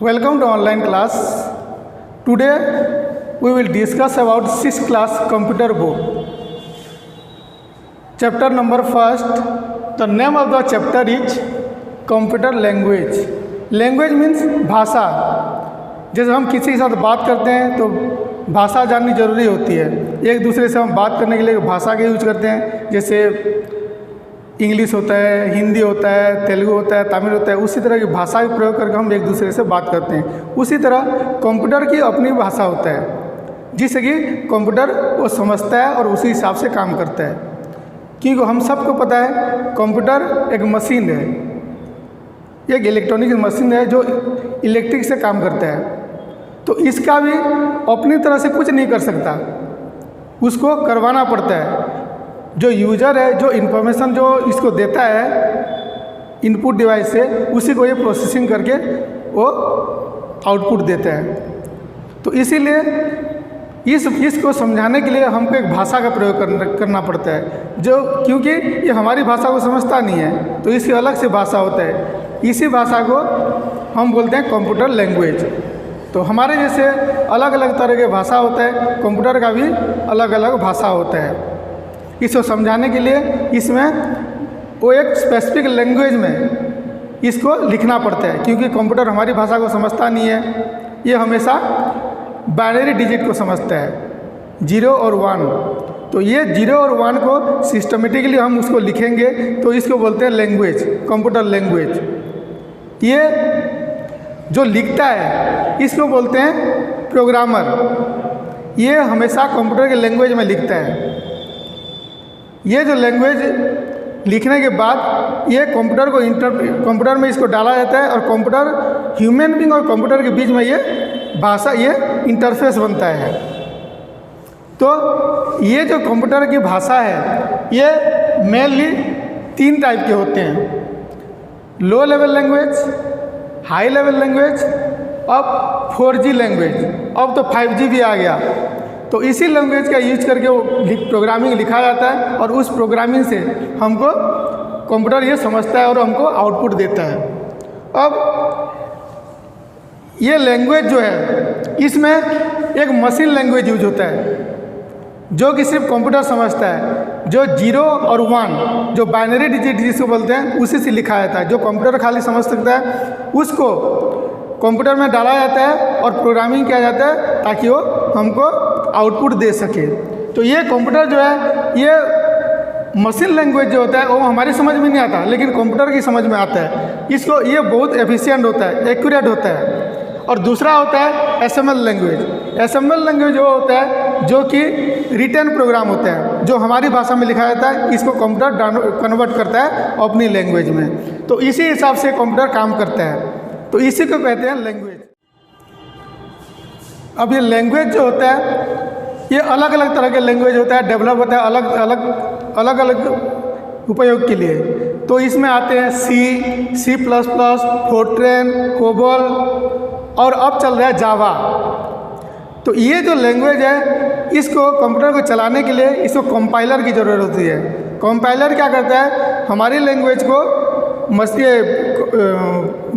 Welcome to online class. Today we will discuss about 6th class computer book. Chapter number first. The name of the chapter is computer language. Language means भाषा. जैसे हम किसी के साथ बात करते हैं तो भाषा जाननी ज़रूरी होती है. एक दूसरे से हम बात करने के लिए भाषा का यूज करते हैं. जैसे इंग्लिश होता है, हिंदी होता है, तेलुगु होता है, तमिल होता है. उसी तरह की भाषा का प्रयोग करके हम एक दूसरे से बात करते हैं. उसी तरह कंप्यूटर की अपनी भाषा होता है जिससे कि कंप्यूटर वो समझता है और उसी हिसाब से काम करता है. क्योंकि हम सबको पता है कंप्यूटर एक मशीन है, एक इलेक्ट्रॉनिक मशीन है जो इलेक्ट्रिक से काम करता है. तो इसका भी अपनी तरह से कुछ नहीं कर सकता, उसको करवाना पड़ता है. जो यूज़र है, जो इन्फॉर्मेशन जो इसको देता है इनपुट डिवाइस से, उसी को ये प्रोसेसिंग करके वो आउटपुट देता है. तो इसीलिए इसको समझाने के लिए हमको एक भाषा का प्रयोग करना पड़ता है, जो क्योंकि ये हमारी भाषा को समझता नहीं है तो इसकी अलग से भाषा होता है. इसी भाषा को हम बोलते हैं कंप्यूटर लैंग्वेज. तो हमारे जैसे अलग अलग तरह के भाषा होता है, कंप्यूटर का भी अलग अलग भाषा होता है. इसको समझाने के लिए इसमें वो एक स्पेसिफिक लैंग्वेज में इसको लिखना पड़ता है, क्योंकि कंप्यूटर हमारी भाषा को समझता नहीं है. ये हमेशा बाइनरी डिजिट को समझता है, 0 और 1. तो ये 0 और 1 को सिस्टमेटिकली हम उसको लिखेंगे तो इसको बोलते हैं लैंग्वेज, कंप्यूटर लैंग्वेज. ये जो लिखता है इसको बोलते हैं प्रोग्रामर. ये हमेशा कंप्यूटर के लैंग्वेज में लिखता है. ये जो लैंग्वेज लिखने के बाद ये कंप्यूटर में इसको डाला जाता है और कंप्यूटर, ह्यूमन बीइंग और कंप्यूटर के बीच में ये भाषा, ये इंटरफेस बनता है. तो ये जो कंप्यूटर की भाषा है ये मेनली 3 टाइप के होते हैं: low level language, high level language, अब 4G लैंग्वेज, अब तो 5G भी आ गया. तो इसी लैंग्वेज का यूज करके वो प्रोग्रामिंग लिखा जाता है और उस प्रोग्रामिंग से हमको कंप्यूटर ये समझता है और हमको आउटपुट देता है. अब ये लैंग्वेज जो है इसमें एक मशीन लैंग्वेज यूज होता है जो कि सिर्फ कंप्यूटर समझता है. जो 0 और 1 जो बाइनरी डिजिट जिसको बोलते हैं उसी से लिखा जाता है. जो कंप्यूटर खाली समझ सकता है उसको कंप्यूटर में डाला जाता है और प्रोग्रामिंग किया जाता है ताकि वो हमको आउटपुट दे सके. तो ये कंप्यूटर जो है, ये मशीन लैंग्वेज जो होता है वो हमारी समझ में नहीं आता, लेकिन कंप्यूटर की समझ में आता है. इसको ये बहुत एफिशिएंट होता है, एक्यूरेट होता है. और दूसरा होता है एसएमएल लैंग्वेज. एसएमएल लैंग्वेज वो होता है जो कि रिटन प्रोग्राम होता है, जो हमारी भाषा में लिखा जाता है. इसको कंप्यूटर कन्वर्ट करता है अपनी लैंग्वेज में. तो इसी हिसाब से कंप्यूटर काम करता है. तो इसी को कहते हैं लैंग्वेज. अब ये लैंग्वेज जो होता है ये अलग अलग तरह के लैंग्वेज होता है, डेवलप होता है अलग अलग उपयोग के लिए. तो इसमें आते हैं C++, फोर्ट्रेन, कोबोल और अब चल रहा है जावा. तो ये जो लैंग्वेज है इसको कंप्यूटर को चलाने के लिए इसको कंपाइलर की ज़रूरत होती है. कंपाइलर क्या करता है, हमारी लैंग्वेज को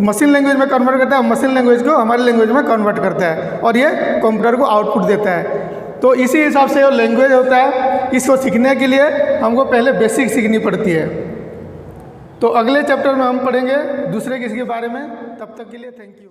मशीन लैंग्वेज में कन्वर्ट करता है, मशीन लैंग्वेज को हमारी लैंग्वेज में कन्वर्ट करता है और ये कंप्यूटर को आउटपुट देता है. तो इसी हिसाब से जो लैंग्वेज होता है इसको सीखने के लिए हमको पहले बेसिक सीखनी पड़ती है. तो अगले चैप्टर में हम पढ़ेंगे दूसरे किसी के बारे में. तब तक के लिए थैंक यू.